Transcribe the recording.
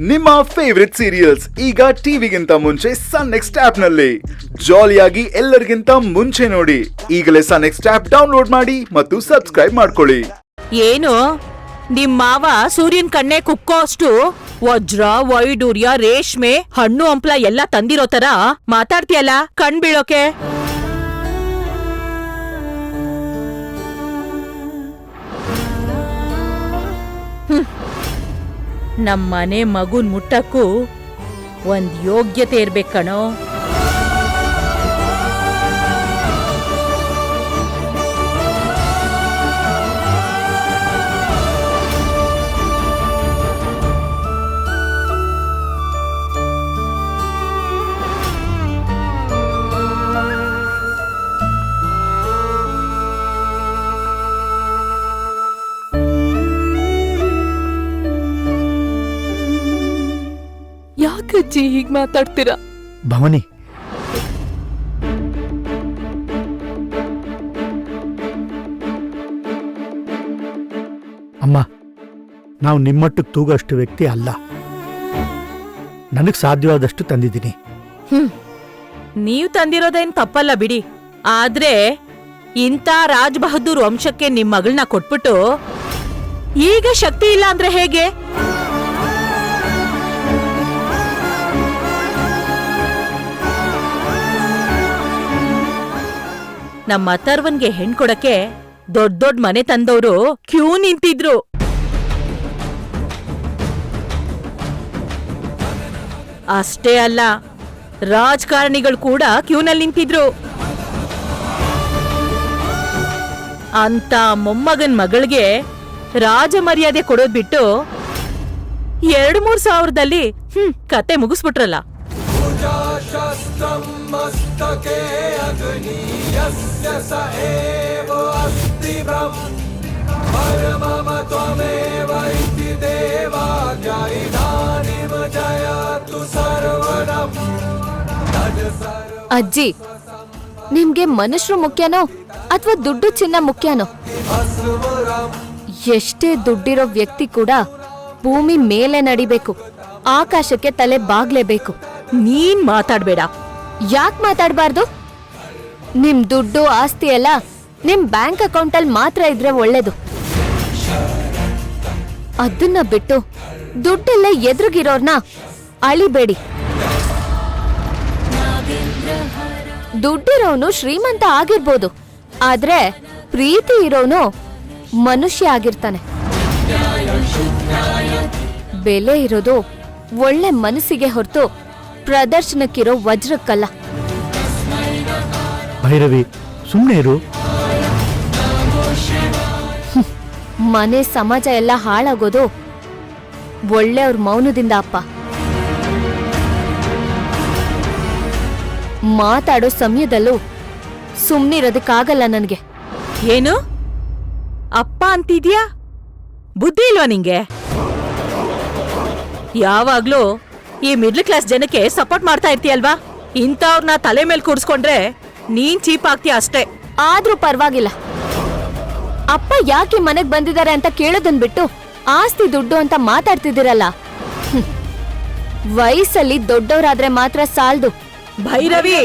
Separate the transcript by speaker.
Speaker 1: ನಿಮ್ಮ favourite serials ಈಗ ಟಿವಿಗಿಂತ ಮುಂಚೆ ಸನ್ ನೆಕ್ಸ್ಟ್ ಆಪ್ ನಲ್ಲಿ ಜಾಲಿಯಾಗಿ ಎಲ್ಲರಿಗಿಂತ ಮುಂಚೆ ನೋಡಿ. ಈಗಲೇ ಸನ್ ನೆಕ್ಸ್ಟ್ ಆಪ್ ಡೌನ್ಲೋಡ್ ಮಾಡಿ ಮತ್ತು ಸಬ್ಸ್ಕ್ರೈಬ್ ಮಾಡ್ಕೊಳ್ಳಿ.
Speaker 2: ಏನು ನಿಮ್ ಮಾವ ಸೂರ್ಯನ್ ಕಣ್ಣೆ ಕುಕ್ಕೋ ಅಷ್ಟು ವಜ್ರ, ವೈಡೂರ್ಯ, ರೇಷ್ಮೆ, ಹಣ್ಣು ಹಂಪ್ಲ ಎಲ್ಲ ತಂದಿರೋ ತರ ಮಾತಾಡ್ತೀಯಲ್ಲ ಕಣ್ ಬೀಳೋಕೆ. ನಮ್ಮನೆ ಮಗುನ್ ಮುಟ್ಟಕ್ಕೂ ಒಂದ್ ಯೋಗ್ಯತೆ ಇರ್ಬೇಕ್ ಕಣೋ.
Speaker 3: ಯಾಕಜ್ಜಿ ಹೀಗ್ ಮಾತಾಡ್ತೀರಾ?
Speaker 4: ಭವನಿ, ಅಮ್ಮ, ನಾವು ನಿಮ್ಮಟ್ಟಕ್ಕೆ ತೂಗಷ್ಟು ವ್ಯಕ್ತಿ ಅಲ್ಲ. ನನಗ್ ಸಾಧ್ಯವಾದಷ್ಟು ತಂದಿದ್ದೀನಿ.
Speaker 2: ನೀವ್ ತಂದಿರೋದೇನ್ ತಪ್ಪಲ್ಲ ಬಿಡಿ. ಆದ್ರೆ ಇಂಥ ರಾಜ್ ಬಹದ್ದೂರ್ ವಂಶಕ್ಕೆ ನಿಮ್ ಮಗಳನ್ನ ಕೊಟ್ಬಿಟ್ಟು ಈಗ ಶಕ್ತಿ ಇಲ್ಲ ಅಂದ್ರೆ ಹೇಗೆ? ನಮ್ಮ ಅಥರ್ವನ್ಗೆ ಹೆಣ್ ಕೊಡಕ್ಕೆ ದೊಡ್ಡ ದೊಡ್ಡ ಮನೆ ತಂದವರು ಕ್ಯೂ ನಿಂತಿದ್ರು. ಅಷ್ಟೇ ಅಲ್ಲ, ರಾಜಕಾರಣಿಗಳು ಕೂಡ ಕ್ಯೂನಲ್ಲಿ ನಿಂತಿದ್ರು. ಅಂತ ಮೊಮ್ಮಗನ್ ಮಗಳಿಗೆ ರಾಜ ಮರ್ಯಾದೆ ಕೊಡೋದ್ ಬಿಟ್ಟು 2-3 ಸಾವಿರದಲ್ಲಿ ಕತೆ ಮುಗಿಸ್ಬಿಟ್ರಲ್ಲ.
Speaker 3: ಅಜ್ಜಿ, ನಿಮ್ಗೆ ಮನುಷ್ಯರು ಮುಖ್ಯನೋ ಅಥವಾ ದುಡ್ಡು ಚಿನ್ನ ಮುಖ್ಯನೋ? ಎಷ್ಟೇ ದುಡ್ಡಿರೋ ವ್ಯಕ್ತಿ ಕೂಡ ಭೂಮಿ ಮೇಲೆ ನಡಿಬೇಕು, ಆಕಾಶಕ್ಕೆ ತಲೆ ಬಾಗ್ಲೇಬೇಕು.
Speaker 2: ನೀನ್ ಮಾತಾಡ್ಬೇಡ.
Speaker 3: ಯಾಕ್ ಮಾತಾಡ್ಬಾರ್ದು? ನಿಮ್ ದುಡ್ಡು ಆಸ್ತಿ ಎಲ್ಲ ನಿಮ್ ಬ್ಯಾಂಕ್ ಅಕೌಂಟಲ್ಲಿ ಮಾತ್ರ ಇದ್ರೆ ಒಳ್ಳೇದು. ಅದನ್ನ ಬಿಟ್ಟು ದುಡ್ಡೆಲ್ಲ ಎದುರುಗಿರೋರ್ನ ಅಳಿಬೇಡಿ. ದುಡ್ಡಿರೋನು ಶ್ರೀಮಂತ ಆಗಿರ್ಬೋದು, ಆದ್ರೆ ಪ್ರೀತಿ ಇರೋನು ಮನುಷ್ಯ ಆಗಿರ್ತಾನೆ. ಬೆಲೆ ಇರೋದು ಒಳ್ಳೆ ಮನಸ್ಸಿಗೆ ಹೊರತು ಪ್ರದರ್ಶನಕ್ಕಿರೋ ವಜ್ರಕ್ಕಲ್ಲ.
Speaker 4: ಭೈರವಿ, ಸುಮ್ಮನೆ ಇರು.
Speaker 3: ಮನೆ ಸಮಾಜ ಎಲ್ಲ ಹಾಳಾಗೋದು ಒಳ್ಳೆಯವ್ರ ಮೌನದಿಂದ ಅಪ್ಪ. ಮಾತಾಡೋ ಸಮಯದಲ್ಲೂ ಸುಮ್ನಿರೋದಕ್ಕಾಗಲ್ಲ ನನಗೆ.
Speaker 2: ಏನು ಅಪ್ಪ ಅಂತಿದ್ಯಾ? ಬುದ್ಧಿ ಇಲ್ವಾ ನಿಂಗೆ? ಯಾವಾಗ್ಲೂ ಈ ಮಿಡ್ಲ್ ಕ್ಲಾಸ್ ಜನಕ್ಕೆ ಸಪೋರ್ಟ್ ಮಾಡ್ತಾ ಇರ್ತೀಯಲ್ವಾ? ಇಂಥವ್ರನ್ನ ತಲೆ ಮೇಲೆ ಕೂರಿಸ್ಕೊಂಡ್ರೆ ನೀನ್ ಚೀಪ್ ಆಗ್ತೀಯ ಅಷ್ಟೇ.
Speaker 3: ಆದ್ರೂ ಪರವಾಗಿಲ್ಲ. ಅಪ್ಪ ಯಾಕೆ ಮನೆಗ್ ಬಂದಿದ್ದಾರೆ ಅಂತ ಕೇಳೋದನ್ ಬಿಟ್ಟು ಆಸ್ತಿ ದುಡ್ಡು ಅಂತ ಮಾತಾಡ್ತಿದ್ದೀರಲ್ಲ. ವಯಸ್ಸಲ್ಲಿ ದೊಡ್ಡವರಾದ್ರೆ ಮಾತ್ರ ಸಾಲ್ದು.
Speaker 2: ಭೈರವಿ,